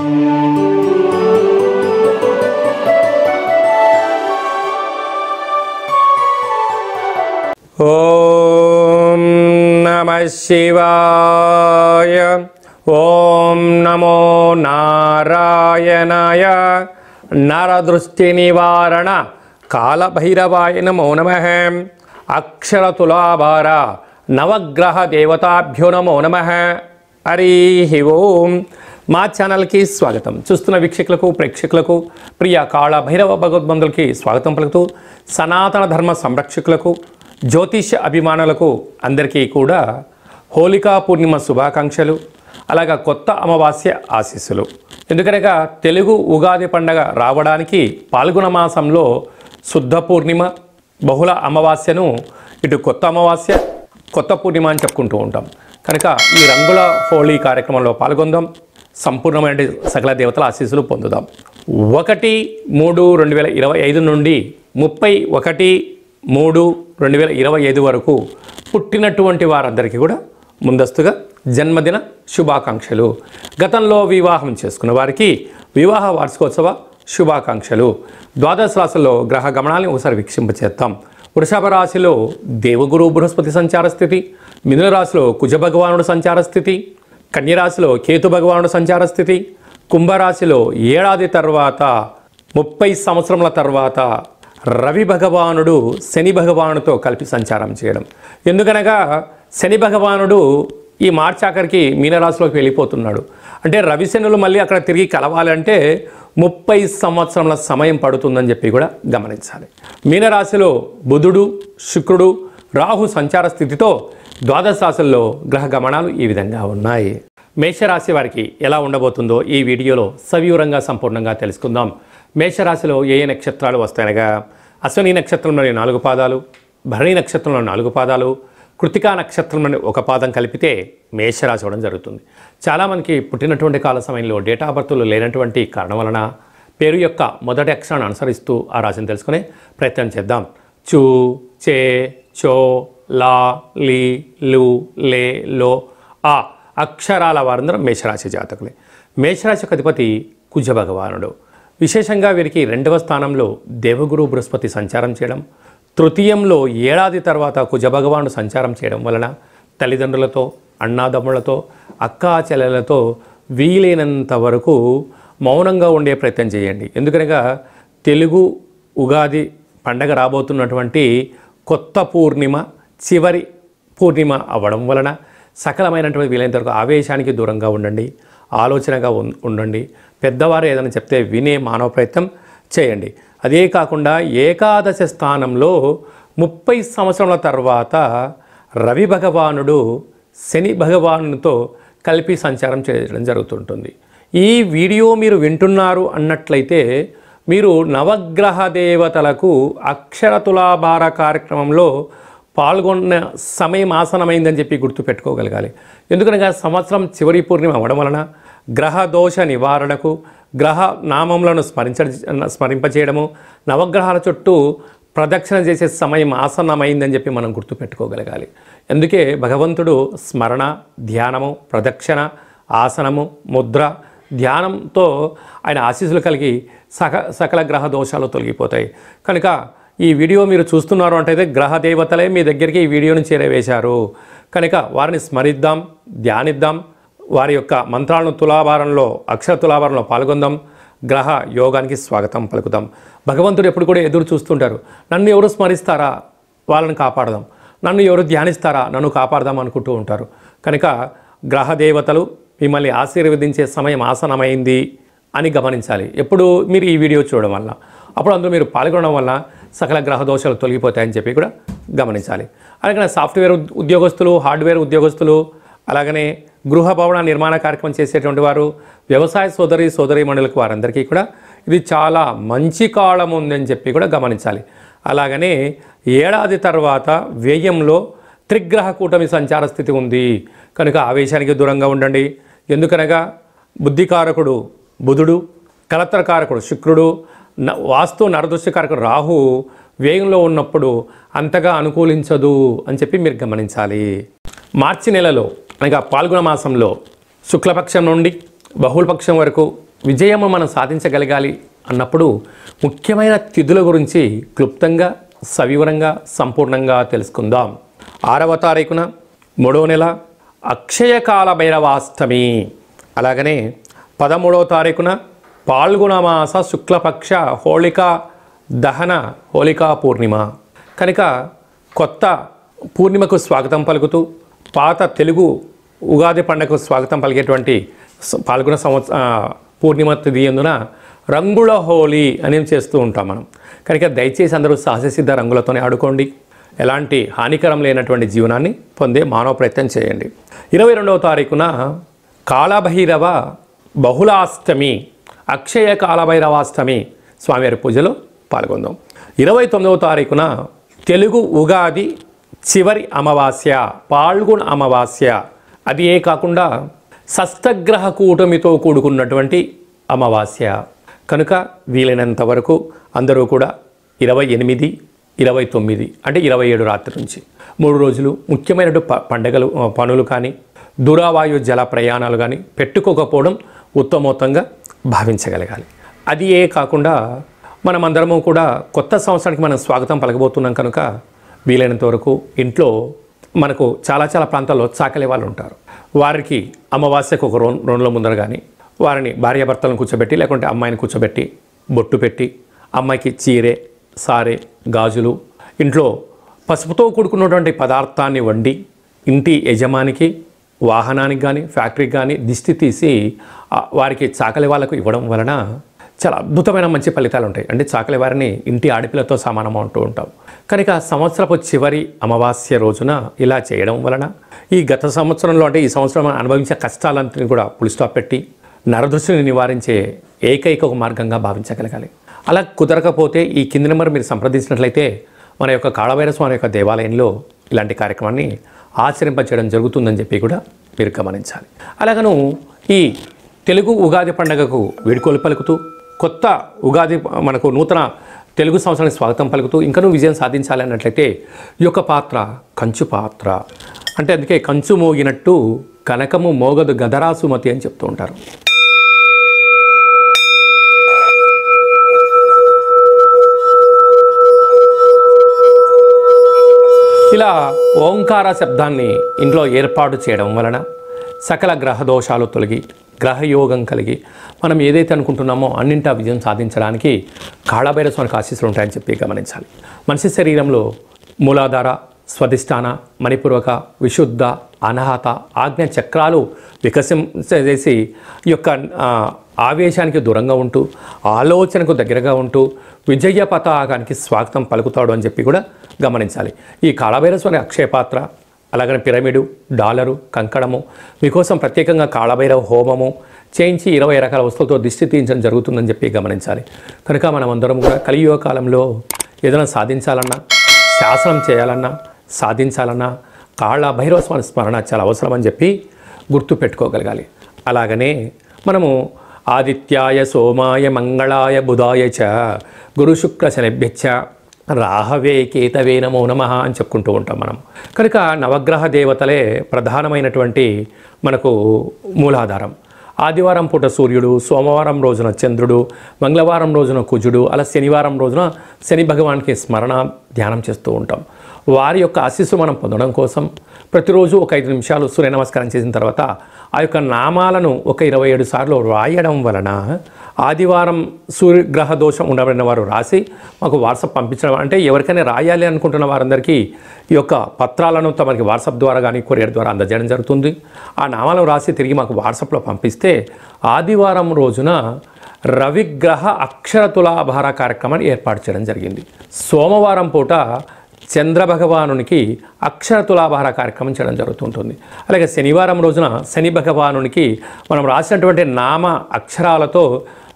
ఓం నమః శివాయ. ఓం నమో నారాయణాయ. నరదృష్టి నివారణ కాళభైరవాయ నమో నమః. అక్షరతులాభార నవగ్రహ దేవతాభ్యో నమో నమః. హరి ఓం. మా ఛానల్కి స్వాగతం. చూస్తున్న వీక్షకులకు ప్రేక్షకులకు ప్రియ కాళభైరవ భగవద్బంధులకి స్వాగతం పలుకుతూ, సనాతన ధర్మ సంరక్షకులకు జ్యోతిష అభిమానులకు అందరికీ కూడా హోళికా పూర్ణిమ శుభాకాంక్షలు, అలాగా కొత్త అమావాస్య ఆశీస్సులు. ఎందుకనగా తెలుగు ఉగాది పండగ రావడానికి పాల్గొన మాసంలో శుద్ధ పూర్ణిమ, బహుళ అమావాస్యను ఇటు కొత్త అమావాస్య, కొత్త పూర్ణిమ అని చెప్పుకుంటూ ఉంటాం. కనుక ఈ రంగుల హోళీ కార్యక్రమంలో పాల్గొందాం, సంపూర్ణమైన సకల దేవతల ఆశీస్సులు పొందుదాం. 1/3/2025 నుండి 31/3/2025 వరకు పుట్టినటువంటి వారందరికీ కూడా ముందస్తుగా జన్మదిన శుభాకాంక్షలు. గతంలో వివాహం చేసుకున్న వారికి వివాహ వార్షికోత్సవ శుభాకాంక్షలు. ద్వాదశ రాశుల్లో గ్రహ గమనాన్ని ఒకసారి వీక్షింపచేద్దాం. వృషభ రాశిలో దేవగురు బృహస్పతి సంచార స్థితి, మిథున రాశిలో కుజ భగవానుడు సంచార స్థితి, కన్యరాశిలో కేతు భగవానుడు సంచార స్థితి, కుంభరాశిలో ఏడాది తర్వాత 30 సంవత్సరముల తర్వాత రవి భగవానుడు శని భగవానుడితో కలిపి సంచారం చేయడం. ఎందుకనగా శని భగవానుడు ఈ మార్చి ఆఖరికి మీనరాశిలోకి వెళ్ళిపోతున్నాడు. అంటే రవి శనులు మళ్ళీ అక్కడ తిరిగి కలవాలంటే 30 సంవత్సరముల సమయం పడుతుందని చెప్పి కూడా గమనించాలి. మీనరాశిలో బుధుడు, శుక్రుడు, రాహు సంచార స్థితితో ద్వాదశ రాశుల్లో గ్రహ గమనాలు ఈ విధంగా ఉన్నాయి. మేషరాశి వారికి ఎలా ఉండబోతుందో ఈ వీడియోలో సవివరంగా సంపూర్ణంగా తెలుసుకుందాం. మేషరాశిలో ఏ నక్షత్రాలు వస్తాయనగా అశ్విని నక్షత్రంలోని 4 పాదాలు, భరణి నక్షత్రంలో 4 పాదాలు, కృతికా నక్షత్రంలోని 1 పాదం కలిపితే మేషరాశి అవ్వడం జరుగుతుంది. చాలామందికి పుట్టినటువంటి కాల సమయంలో డేటా ఆఫ్ బర్త్లు లేనటువంటి కారణం వలన పేరు యొక్క మొదటి అక్షరాన్ని అనుసరిస్తూ ఆ రాశిని తెలుసుకునే ప్రయత్నం చేద్దాం. చూ, చే, చో, లా, లీ, లు, లే, లో, ఆ అక్షరాల వారందరూ మేషరాశి జాతకులే. మేషరాశి అధిపతి కుజ భగవానుడు. విశేషంగా వీరికి 2వ స్థానంలో దేవగురు బృహస్పతి సంచారం చేయడం, తృతీయంలో ఏడాది తర్వాత కుజ భగవానుడు సంచారం చేయడం వలన తల్లిదండ్రులతో, అన్నాదమ్ములతో, అక్కా చెల్లెలతో వీలైనంత వరకు మౌనంగా ఉండే ప్రయత్నం చేయండి. ఎందుకనగా తెలుగు ఉగాది పండగ రాబోతున్నటువంటి కొత్త పూర్ణిమ చివరి పూర్ణిమ అవ్వడం వలన సకలమైనటువంటి వీలైనంత వరకు ఆవేశానికి దూరంగా ఉండండి, ఆలోచనగా ఉండండి. పెద్దవారు ఏదైనా చెప్తే వినే మానవ ప్రయత్నం చేయండి. అదే కాకుండా ఏకాదశ స్థానంలో 30 సంవత్సరాల తర్వాత రవి భగవానుడు శని భగవానుడితో కలిపి సంచారం చేయడం జరుగుతుంటుంది. ఈ వీడియో మీరు వింటున్నారు అన్నట్లయితే మీరు నవగ్రహ దేవతలకు అక్షర తులాభార కార్యక్రమంలో పాల్గొన్న సమయం ఆసనమైందని చెప్పి గుర్తుపెట్టుకోగలగాలి. ఎందుకనగా సంవత్సరం చివరి పూర్ణిమ అవ్వడం వలన గ్రహ దోష నివారణకు, గ్రహ నామములను స్మరింపచేయడము, నవగ్రహాల చుట్టూ ప్రదక్షిణ చేసే సమయం ఆసన్నమైందని చెప్పి మనం గుర్తుపెట్టుకోగలగాలి. అందుకే భగవంతుడు స్మరణ, ధ్యానము, ప్రదక్షిణ, ఆసనము, ముద్ర, ధ్యానంతో ఆయన ఆశీస్సులు కలిగి సకల గ్రహ దోషాలు తొలగిపోతాయి. కనుక ఈ వీడియో మీరు చూస్తున్నారు అంటే గ్రహ దేవతలే మీ దగ్గరికి ఈ వీడియోని చేరవేశారు. కనుక వారిని స్మరిద్దాం, ధ్యానిద్దాం, వారి యొక్క మంత్రాలను తులాభారంలో, అక్షర తులాభారంలో పాల్గొందాం, గ్రహ యోగానికి స్వాగతం పలుకుదాం. భగవంతుడు ఎప్పుడు కూడా ఎదురు చూస్తుంటారు. నన్ను ఎవరు స్మరిస్తారా వాళ్ళని కాపాడదాం, నన్ను ఎవరు ధ్యానిస్తారా నన్ను కాపాడదాం అనుకుంటూ ఉంటారు. కనుక గ్రహ దేవతలు మిమ్మల్ని ఆశీర్వదించే సమయం ఆసనమైంది అని గమనించాలి. ఎప్పుడు మీరు ఈ వీడియో చూడడం వల్ల, అప్పుడు అందులో మీరు పాల్గొనడం వల్ల సకల గ్రహ దోషాలు తొలగిపోతాయని చెప్పి కూడా గమనించాలి. అలాగే సాఫ్ట్వేర్ ఉద్యోగస్తులు, హార్డ్వేర్ ఉద్యోగస్తులు, అలాగనే గృహ భవన నిర్మాణ కార్యక్రమం చేసేటువంటి వారు, వ్యవసాయ సోదరీమణులకు వారందరికీ కూడా ఇది చాలా మంచి కాలం ఉందని చెప్పి కూడా గమనించాలి. అలాగనే ఏడాది తర్వాత వ్యయంలో త్రిగ్రహ కూటమి సంచార స్థితి ఉంది. కనుక ఆవేశానికి దూరంగా ఉండండి. ఎందుకనగా బుద్ధికారకుడు బుధుడు, కలత్రకారకుడు శుక్రుడు, వాస్తు నరదృష్టికారకుడు రాహు వ్యయంలో ఉన్నప్పుడు అంతగా అనుకూలించదు అని చెప్పి మీరు గమనించాలి. మార్చి నెలలో అనగా పాల్గొన మాసంలో శుక్లపక్షం నుండి బహుళపక్షం వరకు విజయము మనం సాధించగలగాలి అన్నప్పుడు ముఖ్యమైన తిథుల గురించి క్లుప్తంగా సవివరంగా సంపూర్ణంగా తెలుసుకుందాం. 6వ తారీఖున 3వ నెల అక్షయకాల భైరవాష్టమి, అలాగనే 13వ తారీఖున పాల్గొనమాస శుక్లపక్ష హోళికా దహన హోళికా పూర్ణిమ. కనుక కొత్త పూర్ణిమకు స్వాగతం పలుకుతూ పాత తెలుగు ఉగాది పండుగకు స్వాగతం పలికేటువంటి పాల్గొన పూర్ణిమ తిథి అందున రంగుల హోలీ అని చేస్తూ ఉంటాం మనం. కనుక దయచేసి అందరూ సహజసిద్ధ రంగులతోనే ఆడుకోండి. ఎలాంటి హానికరం లేనటువంటి జీవనాన్ని పొందే మానవ ప్రయత్నం చేయండి. 22వ తారీఖున కాళభైరవ బహుళాష్టమి, అక్షయ కాళభైరవాష్టమి స్వామివారి పూజలో పాల్గొందాం. 29వ తారీఖున తెలుగు ఉగాది చివరి అమావాస్య, పాల్గొన అమావాస్య. అది ఏ కాకుండా షష్టగ్రహ కూటమితో కూడుకున్నటువంటి అమావాస్య. కనుక వీలైనంత వరకు అందరూ కూడా 28, 29 అంటే 27 రాత్రి నుంచి 3 రోజులు ముఖ్యమైన పండగలు పనులు కానీ దూరవాయు జల ప్రయాణాలు కానీ పెట్టుకోకపోవడం ఉత్తమోత్తంగా భావించగలగాలి. అది ఏ కాకుండా మనమందరము కూడా కొత్త సంవత్సరానికి మనం స్వాగతం పలకబోతున్నాం. కనుక వీలైనంత వరకు ఇంట్లో మనకు చాలా ప్రాంతాల్లో చాకలి వాళ్ళు ఉంటారు. వారికి అమావాస్యకు ఒక 2 రోజుల ముందర కానీ వారిని భార్యాభర్తలను కూర్చోబెట్టి లేకుంటే అమ్మాయిని కూర్చోబెట్టి బొట్టు పెట్టి అమ్మాయికి చీరె సారె గాజులు ఇంట్లో పసుపుతో కూడుకున్నటువంటి పదార్థాన్ని వండి ఇంటి యజమానికి వాహనానికి కానీ ఫ్యాక్టరీకి కానీ దిష్టి తీసి వారికి చాకలి వాళ్ళకు ఇవ్వడం వలన చాలా అద్భుతమైన మంచి ఫలితాలు ఉంటాయి. అంటే చాకలి వారిని ఇంటి ఆడపిల్లతో సమానం అంటూ ఉంటాం. కనుక సంవత్సరపు చివరి అమావాస్య రోజున ఇలా చేయడం వలన ఈ గత సంవత్సరంలో అంటే ఈ సంవత్సరం అనుభవించే కష్టాలన్నింటినీ కూడా ఫుల్ స్టాప్ పెట్టి నరదృష్టిని నివారించే ఏకైక ఒక మార్గంగా భావించగలగాలి. అలా కుదరకపోతే ఈ కింది నెంబర్ మీరు సంప్రదించినట్లయితే మన యొక్క కాళభైరవ స్వామి యొక్క దేవాలయంలో ఇలాంటి కార్యక్రమాన్ని ఆచరింపచేయడం జరుగుతుందని చెప్పి కూడా మీరు గమనించాలి. అలాగను ఈ తెలుగు ఉగాది పండుగకు వీడ్కోలు పలుకుతూ కొత్త ఉగాది మనకు నూతన తెలుగు సంవత్సరానికి స్వాగతం పలుకుతూ ఇంకనూ విజయం సాధించాలి అన్నట్లయితే ఈ యొక్క పాత్ర కంచు పాత్ర. అంటే అందుకే కంచు మోగినట్టు కనకము మోగదు గదరాసుమతి అని చెప్తూ ఉంటారు. ఇలా ఓంకార శబ్దాన్ని ఇంట్లో ఏర్పాటు చేయడం వలన సకల గ్రహ దోషాలు తొలగి గ్రహయోగం కలిగి మనం ఏదైతే అనుకుంటున్నామో అన్నింటా విజయం సాధించడానికి కాళభైరవ స్వామికి ఆశీస్సులు ఉంటాయని చెప్పి గమనించాలి. మనిషి శరీరంలో మూలాధార, స్వధిష్టాన, మణిపూర్వక, విశుద్ధ, అనాహత, ఆజ్ఞ చక్రాలు వికసించేసి ఈ యొక్క ఆవేశానికి దూరంగా ఉంటూ ఆలోచనకు దగ్గరగా ఉంటూ విజయ పతాకానికి స్వాగతం పలుకుతాడు అని చెప్పి కూడా గమనించాలి. ఈ కాళభైరవ స్వామి అక్షయపాత్ర, అలాగనే పిరమిడు, డాలరు, కంకణము మీకోసం ప్రత్యేకంగా కాళభైరవ హోమము చేయించి 20 రకాల వస్తువులతో దిష్టి తీయించడం జరుగుతుందని చెప్పి గమనించాలి. కనుక మనం అందరం కూడా కలియుగ కాలంలో ఏదైనా సాధించాలన్నా, శాసనం చేయాలన్నా, సాధించాలన్నా కాళభైరవ స్వామి స్మరణ చాలా అవసరం అని చెప్పి గుర్తు పెట్టుకోగలగాలి. అలాగనే మనము ఆదిత్యాయ సోమాయ మంగళాయ బుధాయ చ గురు శుక్ర శనిభ్యచ్చ రాహవే కేతవే నమో నమః అని చెప్పుకుంటూ ఉంటాం మనం. కనుక నవగ్రహ దేవతలే ప్రధానమైనటువంటి మనకు మూలాధారం. ఆదివారం పూట సూర్యుడు, సోమవారం రోజున చంద్రుడు, మంగళవారం రోజున కుజుడు, అలా శనివారం రోజున శని భగవానికి స్మరణ ధ్యానం చేస్తూ ఉంటాం. వారి యొక్క ఆశీస్సు మనం పొందడం కోసం ప్రతిరోజు ఒక 5 నిమిషాలు సూర్య నమస్కారం చేసిన తర్వాత ఆ యొక్క నామాలను ఒక 27 సార్లు రాయడం వలన ఆదివారం సూర్యగ్రహ దోషం ఉండబడిన వారు రాసి మాకు వాట్సాప్ పంపించడం, అంటే ఎవరికైనా రాయాలి అనుకుంటున్న వారందరికీ ఈ యొక్క పత్రాలను తమకి వాట్సాప్ ద్వారా కానీ కొరియర్ ద్వారా అందజేయడం జరుగుతుంది. ఆ నామాలను రాసి తిరిగి మాకు వాట్సాప్లో పంపిస్తే ఆదివారం రోజున రవిగ్రహ అక్షర తులాభార కార్యక్రమాన్ని ఏర్పాటు చేయడం జరిగింది. సోమవారం పూట చంద్రభగవానునికి అక్షర తులాభార కార్యక్రమం చేయడం జరుగుతుంటుంది. అలాగే శనివారం రోజున శని భగవానునికి మనం రాసినటువంటి నామ అక్షరాలతో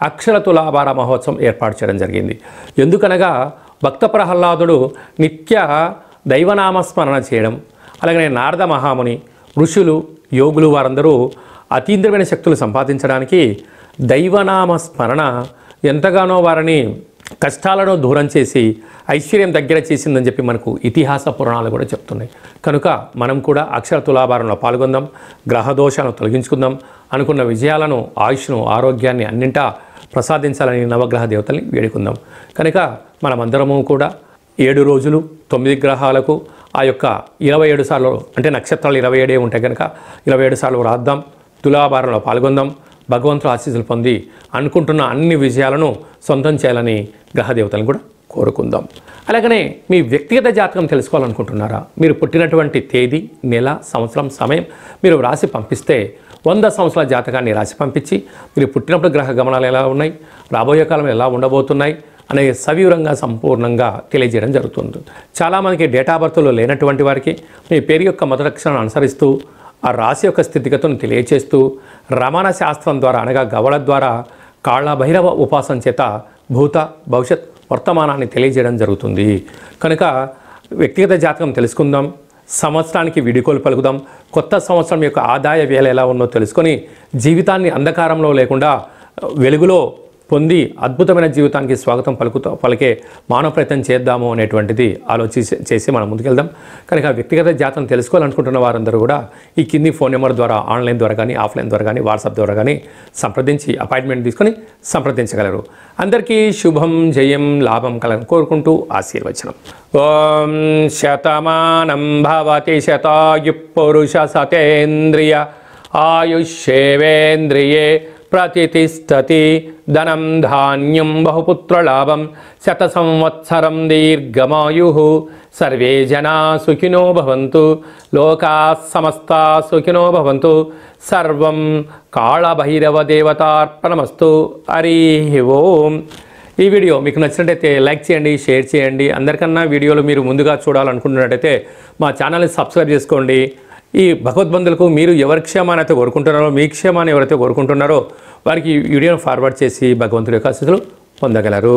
అక్షర తులాభార మహోత్సవం ఏర్పాటు చేయడం జరిగింది. ఎందుకనగా భక్త ప్రహ్లాదుడు నిత్య దైవనామస్మరణ చేయడం, అలాగే నారద మహాముని, ఋషులు, యోగులు వారందరూ అతీంద్రియమైన శక్తులు సంపాదించడానికి దైవనామ స్మరణ ఎంతగానో వారిని కష్టాలను దూరం చేసి ఐశ్వర్యం దగ్గర చేసిందని చెప్పి మనకు ఇతిహాస పురాణాలు కూడా చెప్తున్నాయి. కనుక మనం కూడా అక్షర తులాభారంలో పాల్గొందాం, గ్రహదోషాలను తొలగించుకుందాం, అనుకున్న విజయాలను, ఆయుష్ను, ఆరోగ్యాన్ని అన్నింటా ప్రసాదించాలని నవగ్రహ దేవతల్ని వేడుకుందాం. కనుక మనమందరము కూడా 7 రోజులు 9 గ్రహాలకు ఆ యొక్క 27 సార్లు, అంటే నక్షత్రాలు 27 ఉంటాయి కనుక 27 సార్లు రాద్దాం, తులాభారంలో పాల్గొందాం, భగవంతుల ఆశీస్సులు పొంది అనుకుంటున్న అన్ని విజయాలను సొంతం చేయాలని గ్రహదేవతలను కూడా కోరుకుందాం. అలాగనే మీ వ్యక్తిగత జాతకం తెలుసుకోవాలనుకుంటున్నారా? మీరు పుట్టినటువంటి తేదీ, నెల, సంవత్సరం, సమయం మీరు రాసి పంపిస్తే 100 సంవత్సరాల జాతకాన్ని రాసి పంపించి మీరు పుట్టినప్పుడు గ్రహ గమనాలు ఎలా ఉన్నాయి, రాబోయే కాలం ఎలా ఉండబోతున్నాయి అనే సవివరంగా సంపూర్ణంగా తెలియజేయడం జరుగుతుంది. చాలామందికి డేటా బర్త్లో లేనటువంటి వారికి మీ పేరు యొక్క మొదటి అక్షరాన్ని అనుసరిస్తూ ఆ రాశి యొక్క స్థితిగతులను తెలియచేస్తూ రమణ శాస్త్రం ద్వారా అనగా గవళ ద్వారా కాళ్ళ భైరవ ఉపాసన చేత భూత, భవిష్యత్, వర్తమానాన్ని తెలియజేయడం జరుగుతుంది. కనుక వ్యక్తిగత జాతకం తెలుసుకుందాం, సంవత్సరానికి వీడుకోలు పలుకుదాం, కొత్త సంవత్సరం యొక్క ఆదాయ వేళ ఎలా ఉందో తెలుసుకొని జీవితాన్ని అంధకారంలో లేకుండా వెలుగులో పొంది అద్భుతమైన జీవితానికి స్వాగతం పలికే మానవ ప్రయత్నం చేద్దాము అనేటువంటిది చేసి మనం ముందుకెళ్దాం. కనుక వ్యక్తిగత జాతకం తెలుసుకోవాలనుకుంటున్న వారందరూ కూడా ఈ కింది ఫోన్ నెంబర్ ద్వారా ఆన్లైన్ ద్వారా కానీ, ఆఫ్లైన్ ద్వారా కానీ, వాట్సాప్ ద్వారా కానీ సంప్రదించి అపాయింట్మెంట్ తీసుకొని సంప్రదించగలరు. అందరికీ శుభం, జయం, లాభం కలను కోరుకుంటూ ఆశీర్వచనం. ఓం శతమానం భవతి శతాయు పురుష సతేంద్రియ ఆయుష్యేవేంద్రియే ప్రతిష్టతి ధనం ధాన్యం బహుపుత్రలాభం శత సంవత్సరం దీర్ఘమాయు సర్వే జనా సుఖినో భవంతు లోకా సమస్తా సుఖినో భవంతు సర్వం కాళభైరవ దేవతార్పణమస్తు. హరి ఓం. ఈ వీడియో మీకు నచ్చినట్టయితే లైక్ చేయండి, షేర్ చేయండి. అందరికన్నా వీడియోలు మీరు ముందుగా చూడాలనుకుంటున్నట్టయితే మా ఛానల్ని సబ్స్క్రైబ్ చేసుకోండి. ఈ భగవద్బంధులకు మీరు ఎవరి క్షేమాన్ని అయితే కోరుకుంటున్నారో, మీ క్షేమాన్ని ఎవరైతే కోరుకుంటున్నారో వారికి ఈ వీడియోను ఫార్వర్డ్ చేసి భగవంతుడి యొక్క ఆశీస్సులు పొందగలరు.